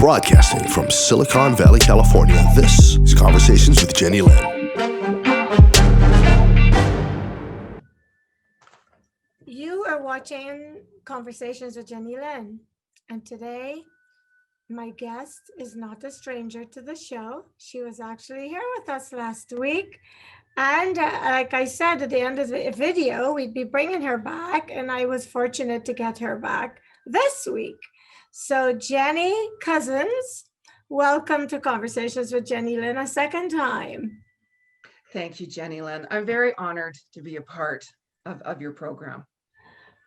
Broadcasting from Silicon Valley, California, this is Conversations with Jennylyn. You are watching Conversations with Jennylyn, and today my guest is not a stranger to the show. She was actually here with us last week. And like I said at the end of the video, we'd be bringing her back, and I was fortunate to get her back this week. So Jeni Cousins, welcome to Conversations with Jennylyn a second time. Thank you, Jennylyn. I'm very honored to be a part of your program.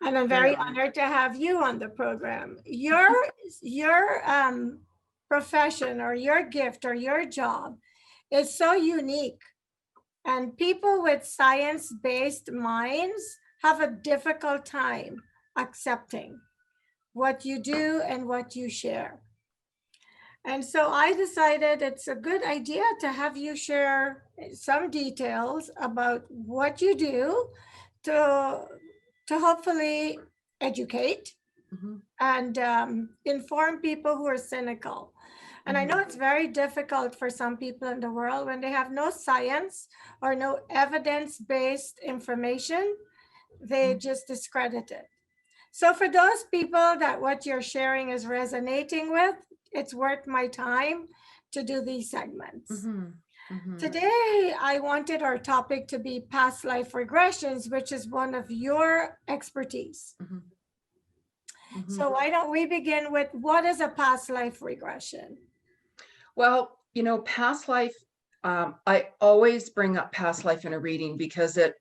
And I'm very honored to have you on the program. Your profession or your gift or your job is so unique. And people with science-based minds have a difficult time accepting what you do and what you share. And so I decided it's a good idea to have you share some details about what you do to hopefully educate and inform people who are cynical. And I know it's very difficult for some people in the world when they have no science or no evidence-based information, they just discredit it. So for those people that what you're sharing is resonating with, it's worth my time to do these segments. Today, I wanted our topic to be past life regressions, which is one of your expertise. So why don't we begin with what is a past life regression? Well, you know, past life, I always bring up past life in a reading because it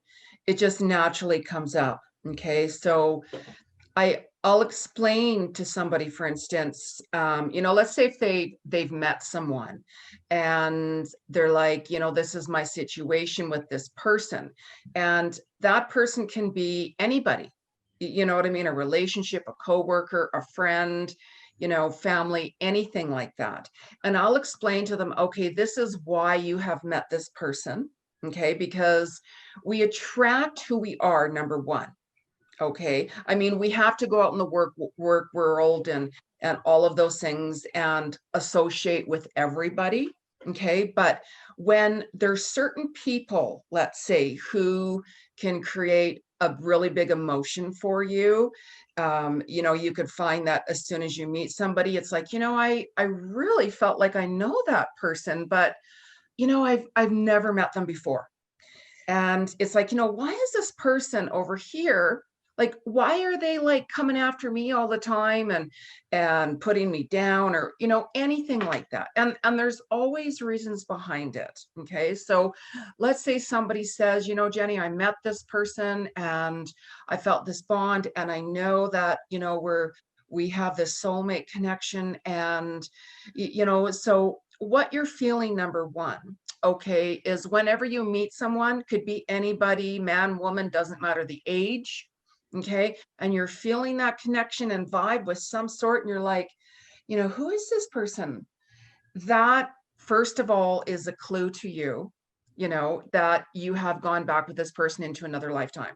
just naturally comes up. Okay, so I'll explain to somebody, for instance, you know, let's say if they've met someone and they're like, you know, this is my situation with this person, and that person can be anybody, you know what I mean? A relationship, a coworker, a friend, you know, family, anything like that. And I'll explain to them, okay, this is why you have met this person. Okay, because we attract who we are, number one. Okay, I mean, we have to go out in the work world and all of those things and associate with everybody. Okay, but when there's certain people, let's say, who can create a really big emotion for you, you know, you could find that as soon as you meet somebody, it's like, you know, I really felt like I know that person, but you know, I've never met them before. And it's like, you know, why is this person over here? Like, why are they like coming after me all the time and putting me down, or, you know, anything like that? And there's always reasons behind it. Okay. So let's say somebody says, you know, Jenny, I met this person and I felt this bond, and I know that, you know, we have this soulmate connection. And, you know, so what you're feeling, number one, okay, is whenever you meet someone, could be anybody, man, woman, doesn't matter the age. Okay, and you're feeling that connection and vibe with some sort, and you're like, you know, who is this person? That, first of all, is a clue to you, you know, that you have gone back with this person into another lifetime.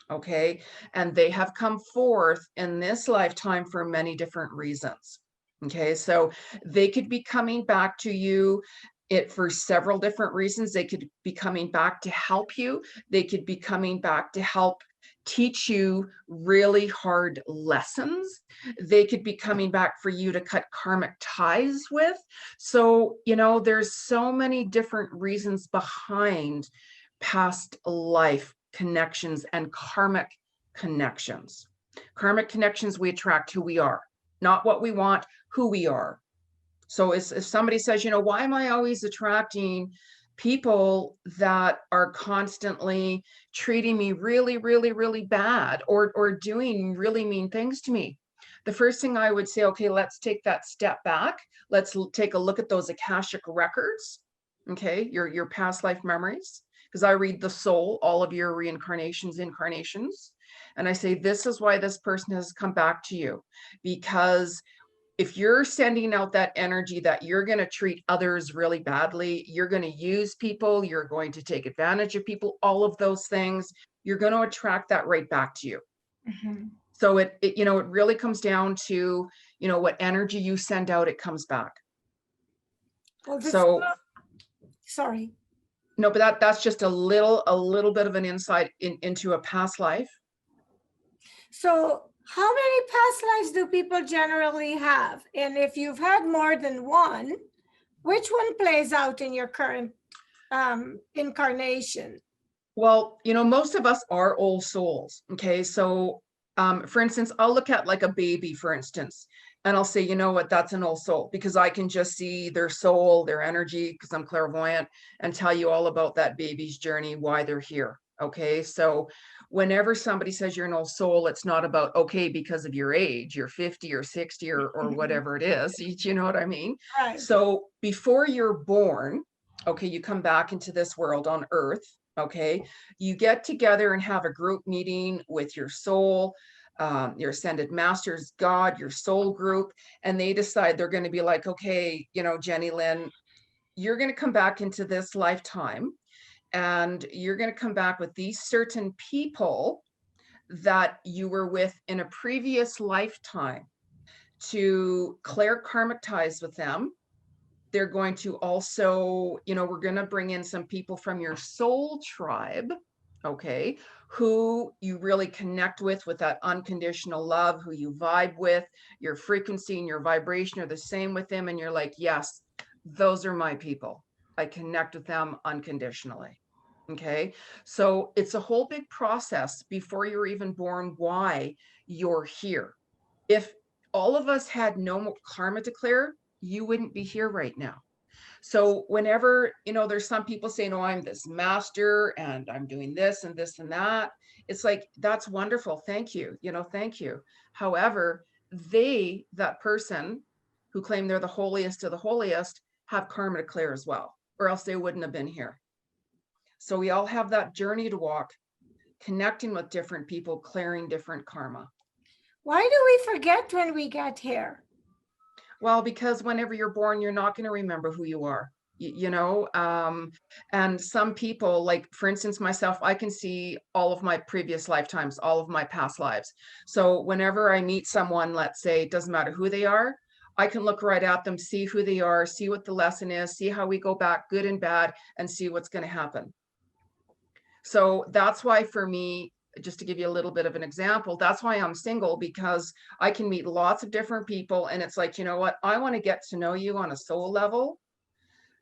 Okay, and they have come forth in this lifetime for many different reasons. Okay, so they could be coming back to you for several different reasons. They could be coming back to help you. They could be coming back to help teach you really hard lessons. They could be coming back for you to cut karmic ties with. So, you know, there's so many different reasons behind past life connections and karmic connections. Karmic connections, we attract who we are, not what we want, who we are. So if somebody says, you know, why am I always attracting people that are constantly treating me really, really, really bad, or doing really mean things to me? The first thing I would say, okay, let's take that step back. Let's take a look at those Akashic records. Okay, your past life memories, because I read the soul, all of your reincarnations, incarnations. And I say, this is why this person has come back to you, because if you're sending out that energy that you're going to treat others really badly, you're going to use people, you're going to take advantage of people, all of those things, you're going to attract that right back to you. So it you know, it really comes down to, you know, what energy you send out, it comes back. Well, So sorry. no, but that's just a little bit of an insight into a past life. So how many past lives do people generally have? And if you've had more than one, which one plays out in your current incarnation? Well, you know, most of us are old souls. Okay. So, for instance, I'll look at like a baby, for instance, and I'll say, you know what, that's an old soul, because I can just see their soul, their energy, because I'm clairvoyant, and tell you all about that baby's journey, why they're here. Okay. So whenever somebody says you're an old soul, it's not about, okay, because of your age, you're 50 or 60 or whatever it is. You know what I mean? Right. So before you're born, okay, you come back into this world on earth. Okay, you get together and have a group meeting with your soul, your ascended masters, God, your soul group, and they decide they're going to be like, okay, you know, Jennylyn, you're going to come back into this lifetime, and you're going to come back with these certain people that you were with in a previous lifetime to clear karmic ties with them. They're going to also, you know, we're going to bring in some people from your soul tribe, okay, who you really connect with that unconditional love, who you vibe with, your frequency and your vibration are the same with them. And you're like, yes, those are my people. I connect with them unconditionally. Okay. So it's a whole big process before you're even born, why you're here. If all of us had no karma to clear, you wouldn't be here right now. So whenever, you know, there's some people saying, oh, I'm this master and I'm doing this and this and that. It's like, that's wonderful. Thank you. You know, thank you. However, that person who claim they're the holiest of the holiest, have karma to clear as well, or else they wouldn't have been here. So we all have that journey to walk, connecting with different people, clearing different karma. Why do we forget when we get here? Well, because whenever you're born, you're not going to remember who you are, you know, and some people, like, for instance, myself, I can see all of my previous lifetimes, all of my past lives. So whenever I meet someone, let's say, it doesn't matter who they are, I can look right at them, see who they are, see what the lesson is, see how we go back, good and bad, and see what's going to happen. So that's why, for me, just to give you a little bit of an example, that's why I'm single, because I can meet lots of different people. And it's like, you know what, I want to get to know you on a soul level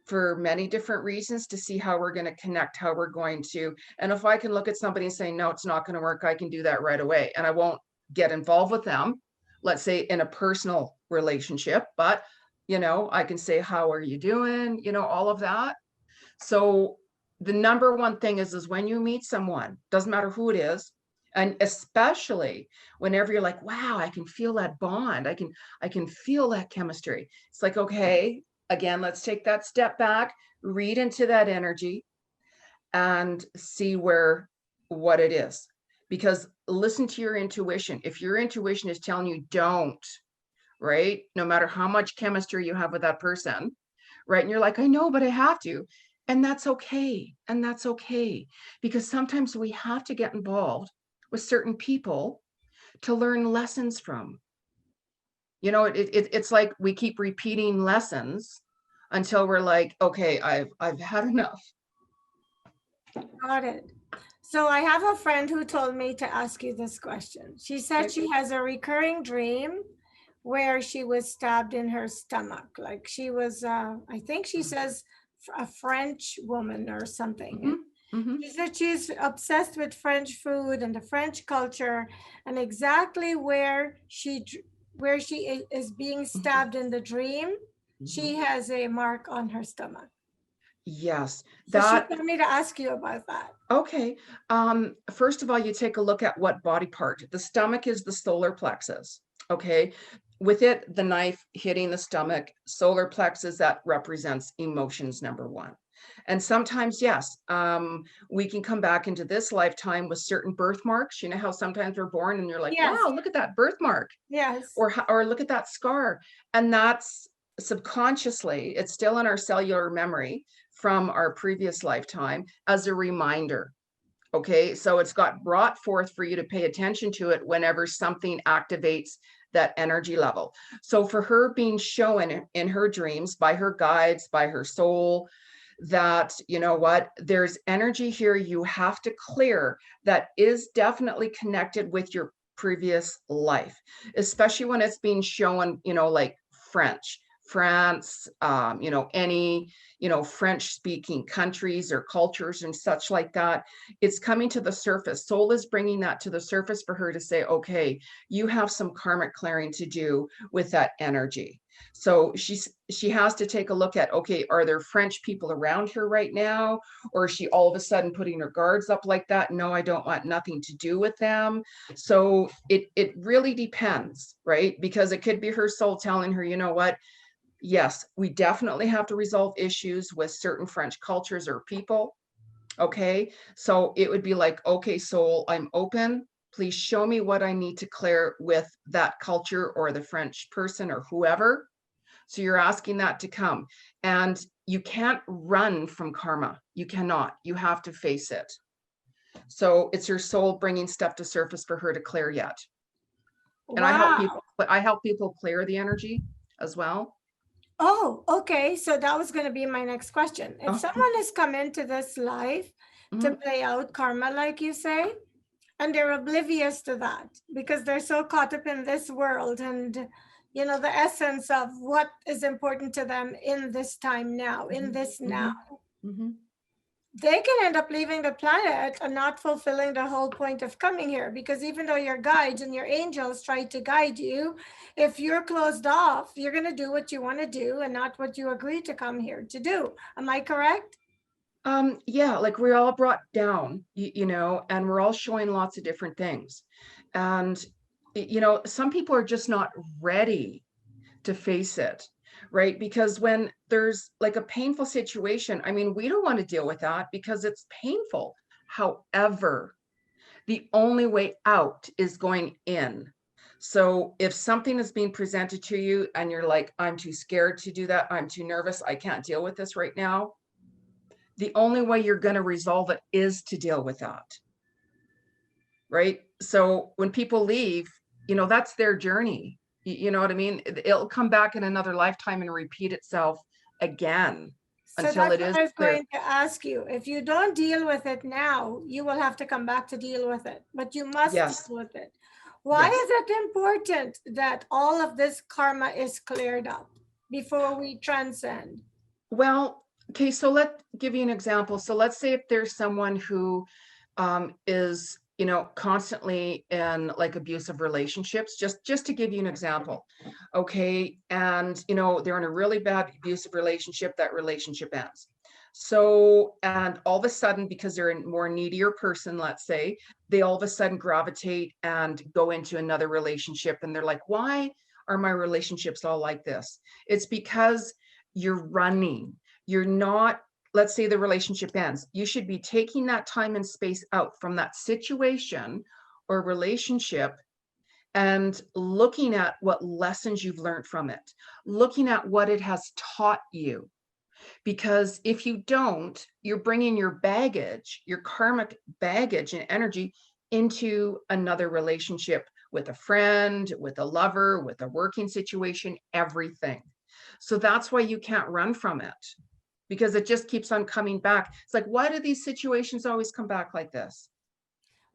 for many different reasons, to see how we're going to connect, how we're going to, and if I can look at somebody and say, no, it's not going to work, I can do that right away. And I won't get involved with them, let's say in a personal relationship, but, you know, I can say, how are you doing? You know, all of that. So the number one thing is when you meet someone, doesn't matter who it is, and especially whenever you're like, wow, I can feel that bond, I can feel that chemistry. It's like, okay, again, let's take that step back, read into that energy and see what it is. Because listen to your intuition. If your intuition is telling you don't, right, no matter how much chemistry you have with that person, right, and you're like, I know, but I have to. And that's okay. And that's okay. Because sometimes we have to get involved with certain people to learn lessons from. You know, it's like we keep repeating lessons until we're like, okay, I've had enough. Got it. So I have a friend who told me to ask you this question. She said she has a recurring dream where she was stabbed in her stomach. Like she was, I think she says, a French woman or something. She said she's obsessed with French food and the French culture, and exactly where she is being stabbed in the dream, she has a mark on her stomach. Yes, So she told me to ask you about that. Okay. First of all, you take a look at what body part. The stomach is the solar plexus. Okay. With it, the knife hitting the stomach, solar plexus, that represents emotions, number one. And sometimes, yes, we can come back into this lifetime with certain birthmarks. You know how sometimes we're born and you're like, Yes. wow, look at that birthmark. Yes. Or look at that scar. And that's subconsciously, it's still in our cellular memory from our previous lifetime as a reminder. Okay, so it's got brought forth for you to pay attention to it whenever something activates that energy level. So for her being shown in her dreams by her guides, by her soul, that, you know what, there's energy here you have to clear that is definitely connected with your previous life, especially when it's being shown, you know, like France, you know, any, you know, French speaking countries or cultures and such like that. It's coming to the surface. Soul is bringing that to the surface for her to say, okay, you have some karmic clearing to do with that energy. So she has to take a look at, okay, are there French people around her right now? Or is she all of a sudden putting her guards up like that? No, I don't want nothing to do with them. So it really depends, right? Because it could be her soul telling her, you know what? Yes, we definitely have to resolve issues with certain French cultures or people. Okay, so it would be like, okay, soul, I'm open. Please show me what I need to clear with that culture or the French person or whoever. So you're asking that to come. And you can't run from karma. You cannot. You have to face it. So it's your soul bringing stuff to surface for her to clear yet. And Wow. I help people clear the energy as well. Oh, okay. So that was going to be my next question. If Oh, someone has come into this life to mhm. play out karma, like you say, and they're oblivious to that because they're so caught up in this world and, you know, the essence of what is important to them in this time now, in this now, they can end up leaving the planet and not fulfilling the whole point of coming here. Because even though your guides and your angels try to guide you, if you're closed off, you're going to do what you want to do and not what you agreed to come here to do. Am I correct? Yeah, like we're all brought down, you know, and we're all showing lots of different things. And, you know, some people are just not ready to face it, right? Because when there's like a painful situation, I mean, we don't want to deal with that because it's painful. However, the only way out is going in. So if something is being presented to you and you're like, I'm too scared to do that, I'm too nervous, I can't deal with this right now, the only way you're going to resolve it is to deal with that. Right. So when people leave, you know, that's their journey. You know what I mean? It'll come back in another lifetime and repeat itself again So until that's it what is I was clear. going to ask you. If you don't deal with it now, you will have to come back to deal with it, but you must deal Yes. with it. Why Yes. is it important that all of this karma is cleared up before we transcend? Well, okay. So let's give you an example. So let's say if there's someone who is, you know, constantly in like abusive relationships, just to give you an example. Okay. And, you know, they're in a really bad abusive relationship, that relationship ends. So, and all of a sudden, because they're a more needier person, let's say, they all of a sudden gravitate and go into another relationship. And they're like, why are my relationships all like this? It's because you're running. You're not, let's say the relationship ends. You should be taking that time and space out from that situation or relationship and looking at what lessons you've learned from it, looking at what it has taught you. Because if you don't, you're bringing your baggage, your karmic baggage and energy into another relationship with a friend, with a lover, with a working situation, everything. So that's why you can't run from it because it just keeps on coming back. It's like, why do these situations always come back like this?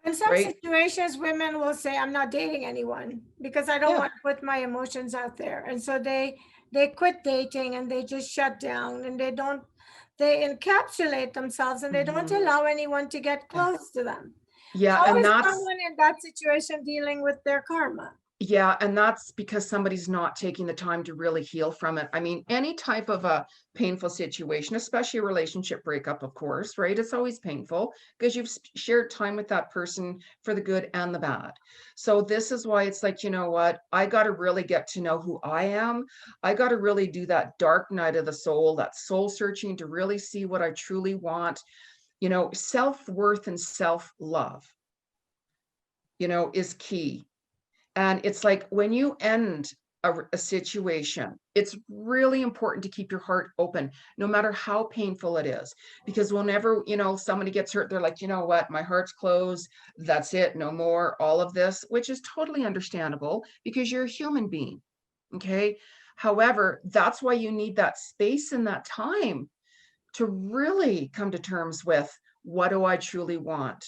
In some Right? situations, women will say, I'm not dating anyone because I don't Yeah. want to put my emotions out there. And so they quit dating and they just shut down and they encapsulate themselves and they don't Mhm. allow anyone to get Yeah. close to them. Yeah. How And is that's, someone in that situation dealing with their karma? yeah, and that's because somebody's not taking the time to really heal from it. I mean, any type of a painful situation, especially a relationship breakup, of course, right? It's always painful because you've shared time with that person for the good and the bad. So this is why it's like, you know what? I got to really get to know who I am. I got to really do that dark night of the soul, that soul searching to really see what I truly want. You know, self-worth and self-love, you know, is key. And it's like when you end a situation, it's really important to keep your heart open, no matter how painful it is. Because whenever, somebody gets hurt, they're like, you know what, my heart's closed. That's it. No more, all of this, which is totally understandable because you're a human being. Okay. However, that's why you need that space and that time to really come to terms with, what do I truly want?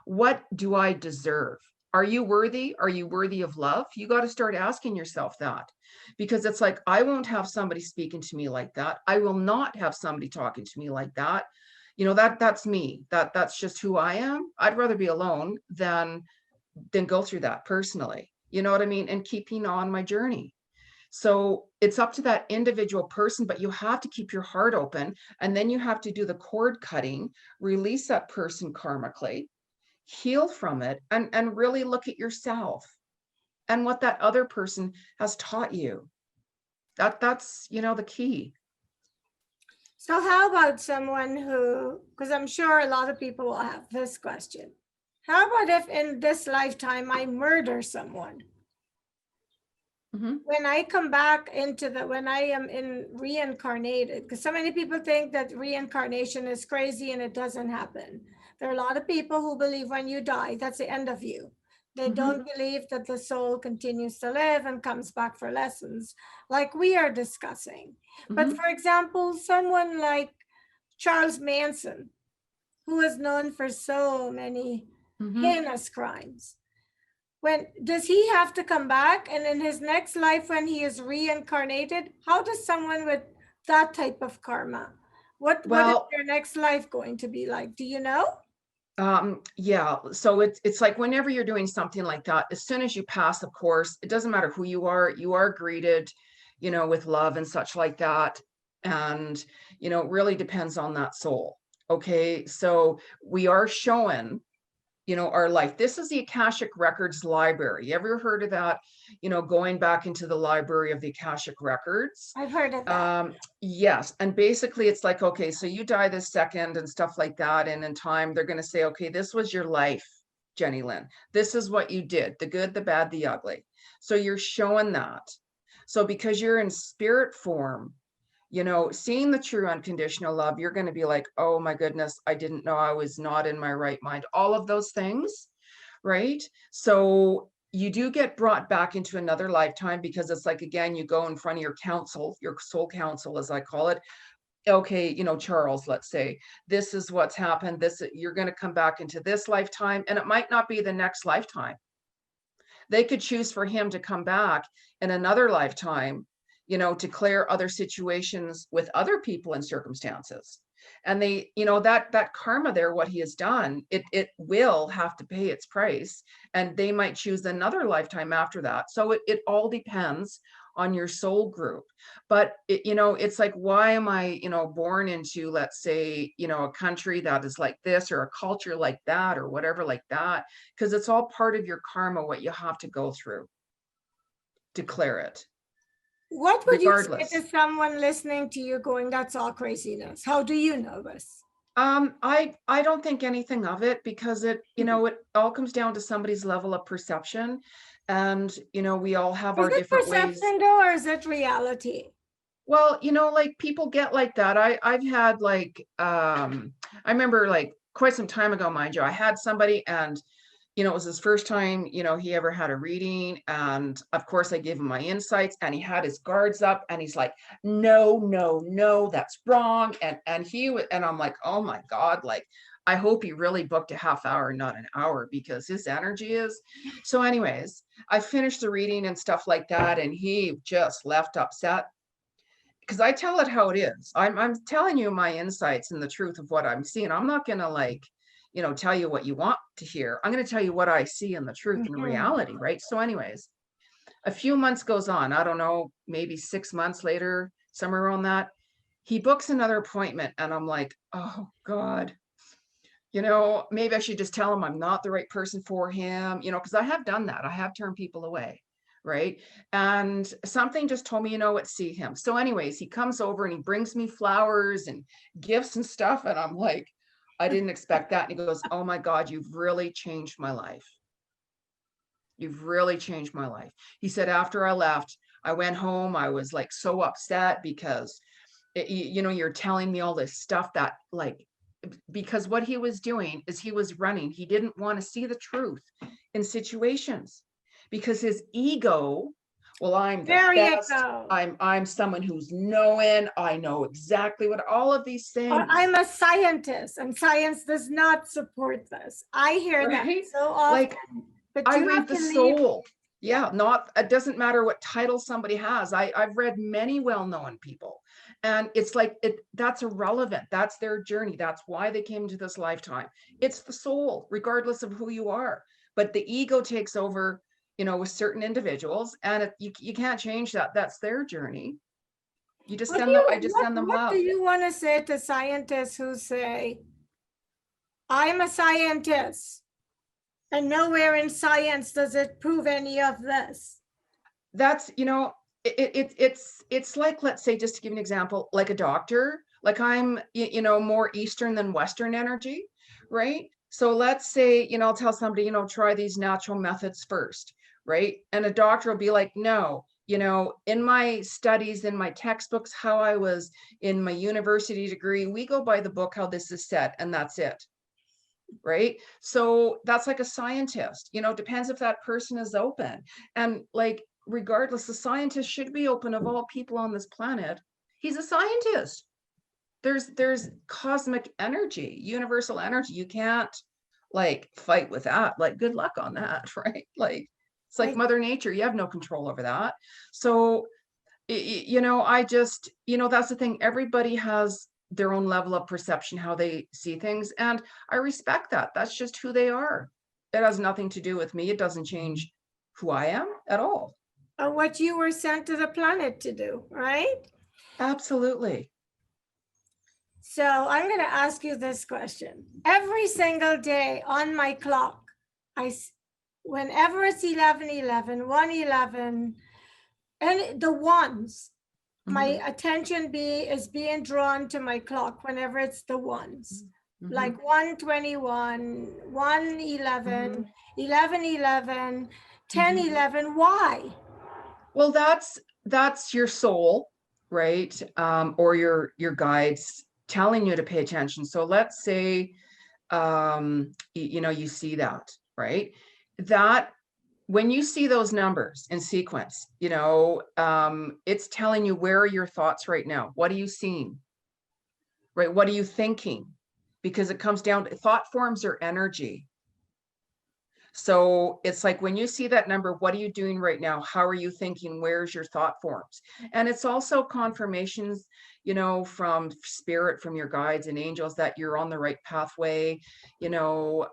What do I deserve? Are you worthy? Are you worthy of love? You got to start asking yourself that, because it's like, I won't have somebody speaking to me like that. I will not have somebody talking to me like that. That's me. That's just who I am. I'd rather be alone than go through that personally. You know what I mean? And keeping on my journey. So it's up to that individual person, but you have to keep your heart open, and then you have to do the cord cutting, release that person karmically, heal from it, and really look at yourself and what that other person has taught you. That's the key. So how about someone who, because I'm sure a lot of people will have this question, how about if in this lifetime I murder someone? Mm-hmm. When I come back when I am reincarnated, because so many people think that reincarnation is crazy and it doesn't happen. There are a lot of people who believe when you die, that's the end of you. They don't believe that the soul continues to live and comes back for lessons like we are discussing. But for example, someone like Charles Manson, who is known for so many heinous crimes, does he have to come back? And in his next life, when he is reincarnated, how does someone with that type of karma, what is their next life going to be like? Do you know? Yeah. So it's like, whenever you're doing something like that, as soon as you pass, of course, it doesn't matter who you are greeted, with love and such like that. And, it really depends on that soul. Okay. So we are showing, our life. This is the Akashic Records Library. You ever heard of that? Going back into the library of the Akashic Records. I've heard of that. Yes. And basically it's like, okay, so you die this second and stuff like that. And in time, they're going to say, okay, this was your life, Jennylyn. This is what you did, the good, the bad, the ugly. So you're showing that. So because you're in spirit form, seeing the true unconditional love, you're going to be like, oh my goodness, I didn't know I was not in my right mind. All of those things, right? So you do get brought back into another lifetime, because it's like, again, you go in front of your council, your soul council, as I call it. Okay, Charles, let's say, this is what's happened. You're going to come back into this lifetime, and it might not be the next lifetime. They could choose for him to come back in another lifetime, to clear other situations with other people and circumstances. And they, that karma there, what he has done, it will have to pay its price, and they might choose another lifetime after that. So it all depends on your soul group. But it's like, why am I, born into, let's say, a country that is like this, or a culture like that, or whatever like that? Because it's all part of your karma, what you have to go through to clear it. What would you say to someone listening to you going, that's all craziness? How do you know this? I don't think anything of it, because it all comes down to somebody's level of perception. And, we all have our different ways. Is it perception though, or is it reality? Well, like, people get like that. I've had like, I remember, like, quite some time ago, mind you, I had somebody, and it was his first time, he ever had a reading. And of course I gave him my insights, and he had his guards up, and he's like, no, that's wrong. And I'm like, oh my God, like, I hope he really booked a half hour, not an hour, because his energy is. So anyways, I finished the reading and stuff like that. And he just left upset, because I tell it how it is. I'm telling you my insights and the truth of what I'm seeing. I'm not going to, like, tell you what you want to hear. I'm going to tell you what I see in the truth and reality, right? So anyways, a few months goes on. I don't know, maybe 6 months later, somewhere around that, he books another appointment, and I'm like, oh God, maybe I should just tell him I'm not the right person for him, because I have done that. I have turned people away, right? And something just told me, see him. So anyways, he comes over and he brings me flowers and gifts and stuff. And I'm like, I didn't expect that. And he goes, oh my God, you've really changed my life. You've really changed my life. He said, after I left, I went home, I was like so upset because you know, you're telling me all this stuff that like, because what he was doing is he was running. He didn't want to see the truth in situations because his ego, well, I'm the There you best. go. I'm someone who's knowing, I know exactly what all of these Or things, I'm a scientist and science does not support this. I hear that right? so often. Like But I you read have the to leave. soul. Yeah, not, it doesn't matter what title somebody has. I've read many well-known people, and it's like that's irrelevant. That's their journey. That's why they came to this lifetime. It's the soul, regardless of who you are. But the ego takes over, you know, with certain individuals, and you can't change that. That's their journey. You just send them, I just send them What do love. you want to say to scientists who say, I'm a scientist, and nowhere in science does it prove any of this? That's, you know, it's like, let's say, just to give an example, like a doctor, like I'm, you know, more Eastern than Western energy, right? So let's say, you know, I'll tell somebody, you know, try these natural methods first, right? And a doctor will be like, no, you know, in my studies, in my textbooks, how I was in my university degree, we go by the book, how this is set, and that's it. Right. So that's like a scientist, you know, depends if that person is open. And like, regardless, the scientist should be open. Of all people on this planet, he's a scientist. There's cosmic energy, universal energy. You can't like fight with that. Like, good luck on that, right? Like, it's like Mother Nature, you have no control over that. So you know, I just, you know, that's the thing. Everybody has their own level of perception, how they see things. And I respect that. That's just who they are. It has nothing to do with me. It doesn't change who I am at all. What you were sent to the planet to do, right? Absolutely. So I'm going to ask you this question. Every single day on my clock, whenever it's 11:11, 1:11, and the ones, my attention is being drawn to my clock whenever it's the ones, like 1:21, 1:11, 11:11, 10:11. Why? Well, that's your soul, right? Or your guides telling you to pay attention. So let's say, you know, you see that, right? That when you see those numbers in sequence, you know, it's telling you, where are your thoughts right now? What are you seeing? Right? What are you thinking? Because it comes down to thought forms or energy. So it's like, when you see that number, what are you doing right now? How are you thinking? Where's your thought forms? And it's also confirmations, you know, from spirit, from your guides and angels, that you're on the right pathway, you know,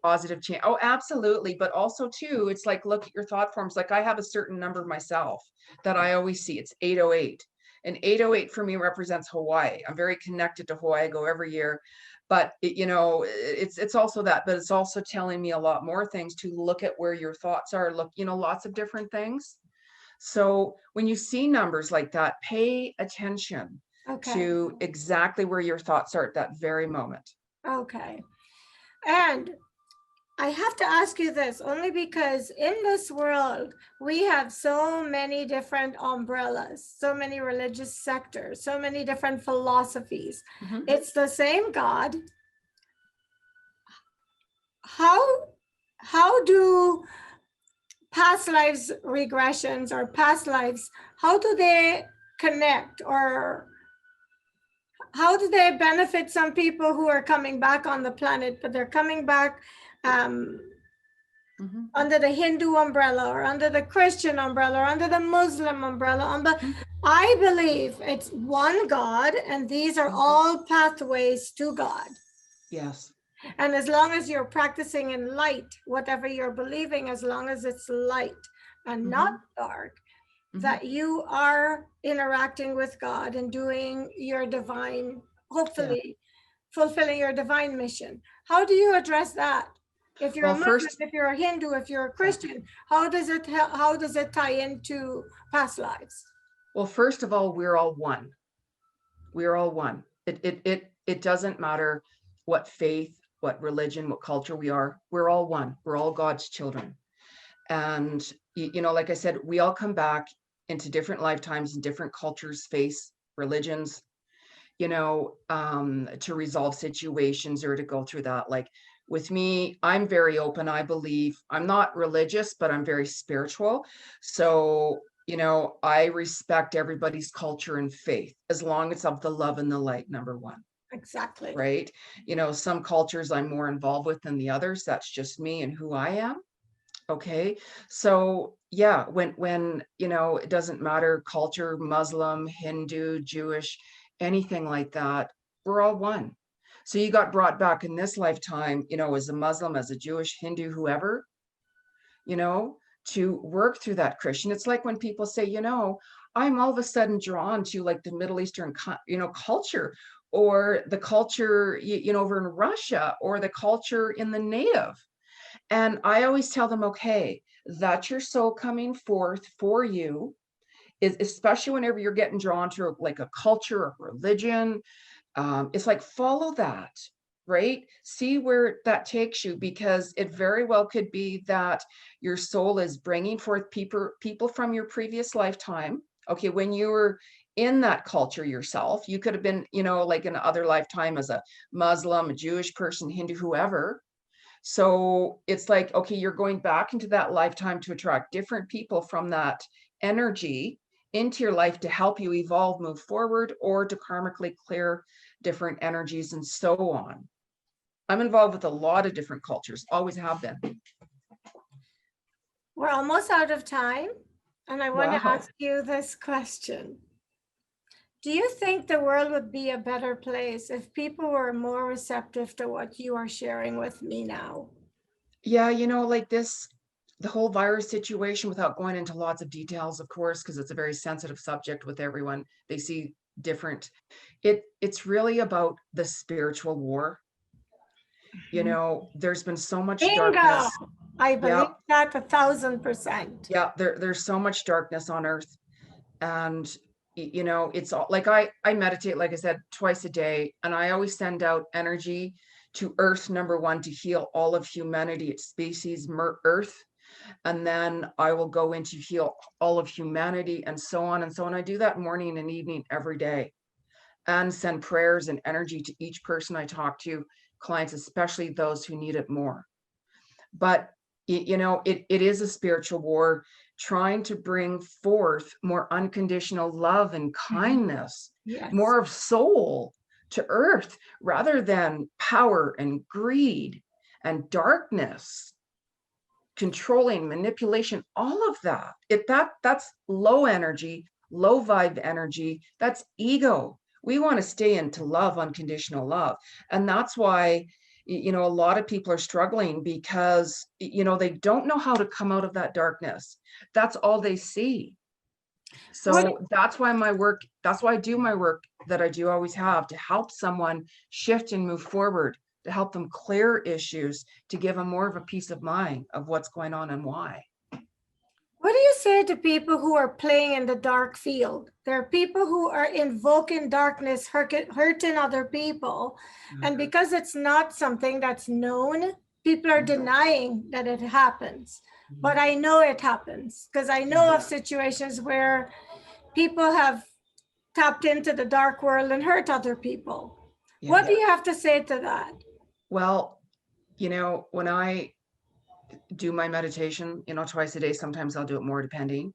positive change. Oh, absolutely. But also too, it's like, look at your thought forms. Like, I have a certain number myself that I always see. It's 808. And 808 for me represents Hawaii. I'm very connected to Hawaii. I go every year. But you know, it's also that, but it's also telling me a lot more things, to look at where your thoughts are. Look, you know, lots of different things. So when you see numbers like that, pay attention to exactly where your thoughts are at that very moment. Okay. And I have to ask you this only because in this world, we have so many different umbrellas, so many religious sectors, so many different philosophies. It's the same God. How do past lives regressions or past lives, how do they connect, or how do they benefit some people who are coming back on the planet, but they're coming back under the Hindu umbrella, or under the Christian umbrella, or under the Muslim umbrella? I believe it's one God, and these are all pathways to God. Yes. And as long as you're practicing in light, whatever you're believing, as long as it's light and not dark, that you are interacting with God and doing your divine, hopefully fulfilling your divine mission. How do you address that? If you're a Muslim, if you're a Hindu, if you're a Christian, how does it tie into past lives? Well, first of all, we're all one. We're all one. It doesn't matter what faith, what religion, what culture we are. We're all one. We're all God's children. And you know, like I said, we all come back into different lifetimes and different cultures, faiths, religions, you know, to resolve situations or to go through that. Like with me, I'm very open. I believe I'm not religious, but I'm very spiritual. So, you know, I respect everybody's culture and faith as long as it's of the love and the light, number one. Exactly. Right. You know, some cultures I'm more involved with than the others. That's just me and who I am. Okay. So yeah, when, you know, it doesn't matter culture, Muslim, Hindu, Jewish, anything like that, we're all one. So you got brought back in this lifetime, you know, as a Muslim, as a Jewish, Hindu, whoever, you know, to work through that Christian. It's like when people say, you know, I'm all of a sudden drawn to like the Middle Eastern, you know, culture, or the culture, you know, over in Russia, or the culture in the native. And I always tell them, okay, that's your soul coming forth for you, is especially whenever you're getting drawn to like a culture or religion. It's like, follow that, right? See where that takes you, because it very well could be that your soul is bringing forth people from your previous lifetime. Okay, when you were in that culture yourself, you could have been, you know, like in another lifetime as a Muslim, a Jewish person, Hindu, whoever. So it's like, okay, you're going back into that lifetime to attract different people from that energy into your life to help you evolve, move forward, or to karmically clear different energies and so on. I'm involved with a lot of different cultures, always have been. We're almost out of time. And I want to Wow. ask you this question. Do you think the world would be a better place if people were more receptive to what you are sharing with me now? Yeah, you know, like this, the whole virus situation, without going into lots of details, of course, because it's a very sensitive subject with everyone. They see different. It's really about the spiritual war. You know, there's been so much Bingo! darkness. I believe Yeah, that 1,000%. yeah, there's so much darkness on earth. And you know, it's all like I meditate, like I said, twice a day, and I always send out energy to earth, number one, to heal all of humanity, its species, earth. And then I will go into heal all of humanity, and so on and so on. I do that morning and evening every day, and send prayers and energy to each person I talk to, clients, especially those who need it more. But you know, it is a spiritual war, trying to bring forth more unconditional love and kindness, Yes. more of soul to earth, rather than power and greed and darkness, controlling, manipulation, all of that. That's low energy, low vibe energy. That's ego. We want to stay into love, unconditional love. And that's why, you know, a lot of people are struggling, because, you know, they don't know how to come out of that darkness. That's all they see. So that's why I do my work that I do always have, to help someone shift and move forward, to help them clear issues, to give them more of a peace of mind of what's going on and why. What do you say to people who are playing in the dark field? There are people who are invoking darkness, hurting other people. And because it's not something that's known, people are denying that it happens. But I know it happens, because I know of situations where people have tapped into the dark world and hurt other people. Yeah. What do you have to say to that? Well, you know, when I do my meditation, you know, twice a day, sometimes I'll do it more depending.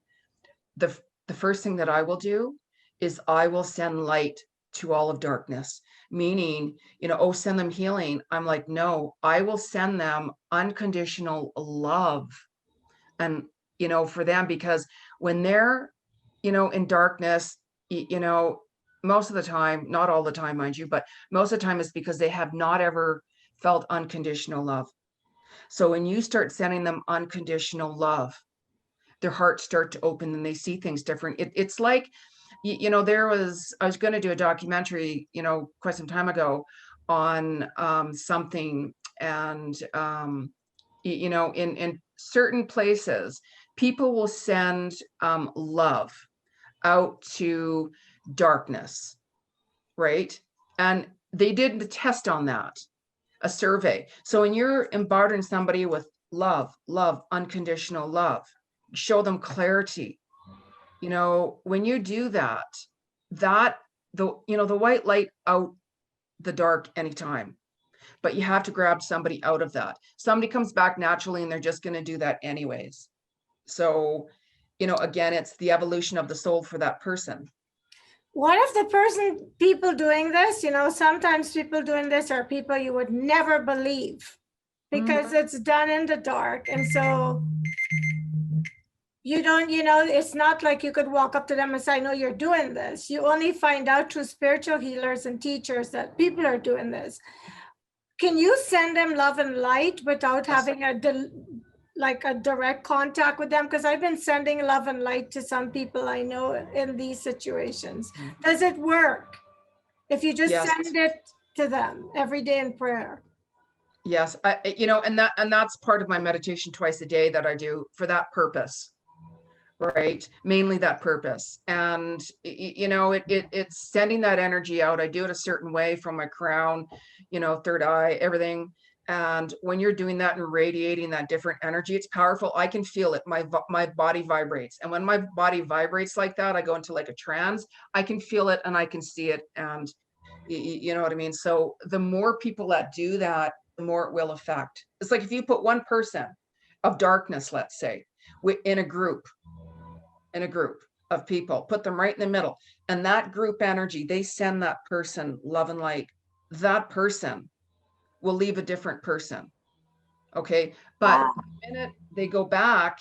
The first thing that I will do is I will send light to all of darkness, meaning, you know, oh, send them healing. I'm like, no, I will send them unconditional love. And, you know, for them, because when they're, you know, in darkness, you know, most of the time, not all the time, mind you, but most of the time it's because they have not ever felt unconditional love. So when you start sending them unconditional love, their hearts start to open and they see things different. It's like, you know, I was going to do a documentary, you know, quite some time ago on something. And, you know, in certain places, people will send love out to darkness, right? And they did the test on that, a survey. So when you're embodying somebody with love, unconditional love, show them clarity. When you do that, the white light out the dark anytime, but you have to grab somebody out of that. Somebody comes back naturally and they're just going to do that anyways. So, again, it's the evolution of the soul for that person. What if the people doing this, sometimes people doing this are people you would never believe because it's done in the dark. And so you don't, it's not like you could walk up to them and say, I know you're doing this. You only find out through spiritual healers and teachers that people are doing this. Can you send them love and light without having a direct contact with them? Because I've been sending love and light to some people I know in these situations. Does it work if you just send it to them every day in prayer? Yes, and that's part of my meditation twice a day that I do for that purpose, right? Mainly that purpose. And it's sending that energy out. I do it a certain way from my crown, third eye, everything. And when you're doing that and radiating that different energy, it's powerful. I can feel it. My body vibrates. And when my body vibrates like that, I go into like a trance. I can feel it and I can see it. And you know what I mean? So the more people that do that, the more it will affect. It's like if you put one person of darkness, let's say, in a group of people, put them right in the middle. And that group energy, they send that person love and light. That person will leave a different person. Okay. But the minute they go back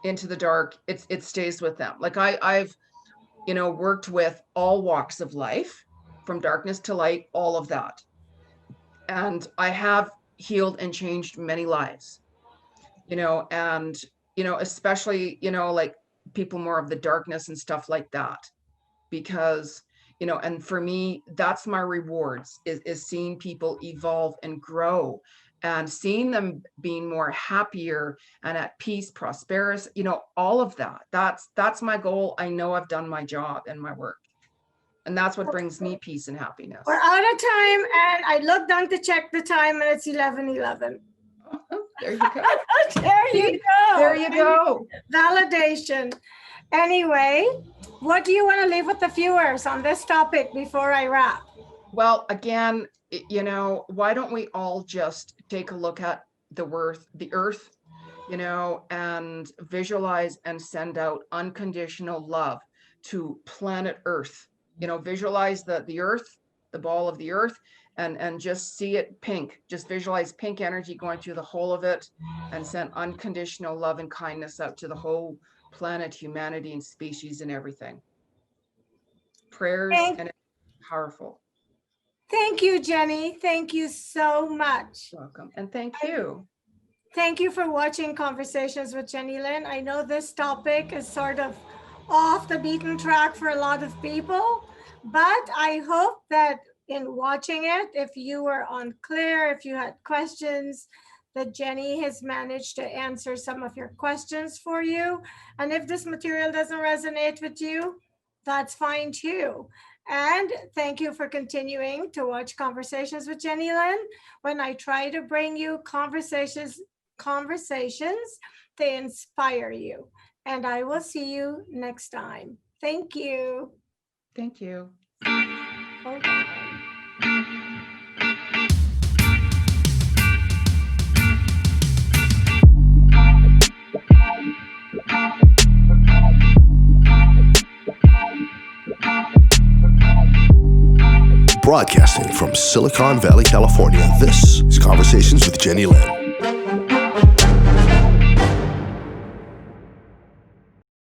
into the dark, it stays with them. Like I've worked with all walks of life, from darkness to light, all of that. And I have healed and changed many lives, and, especially, like people more of the darkness and stuff like that, because and for me, that's my rewards is seeing people evolve and grow, and seeing them being more happier and at peace, prosperous, all of that. That's my goal. I know I've done my job and my work, and that's what brings me peace and happiness. We're out of time, and I looked down to check the time, and it's 11:11. Oh, there you go. There you go. There you go. Validation. Anyway, what do you want to leave with the viewers on this topic before I wrap? Well, again, why don't we all just take a look at the earth, and visualize and send out unconditional love to planet Earth. Visualize the earth, the ball of the earth, and just see it pink. Just visualize pink energy going through the whole of it, and send unconditional love and kindness out to the whole planet, humanity, and species, and everything. Prayers, and it's powerful. Thank you, Jenny. Thank you so much. Welcome. And thank you. Thank you for watching Conversations with Jennylyn. I know this topic is sort of off the beaten track for a lot of people, but I hope that in watching it, if you were unclear, if you had questions, that Jenny has managed to answer some of your questions for you. And if this material doesn't resonate with you, that's fine too. And thank you for continuing to watch Conversations with Jennylyn, when I try to bring you conversations to inspire you. And I will see you next time. Thank you. Thank you. Hold on. Broadcasting from Silicon Valley, California, this is Conversations with Jennylyn.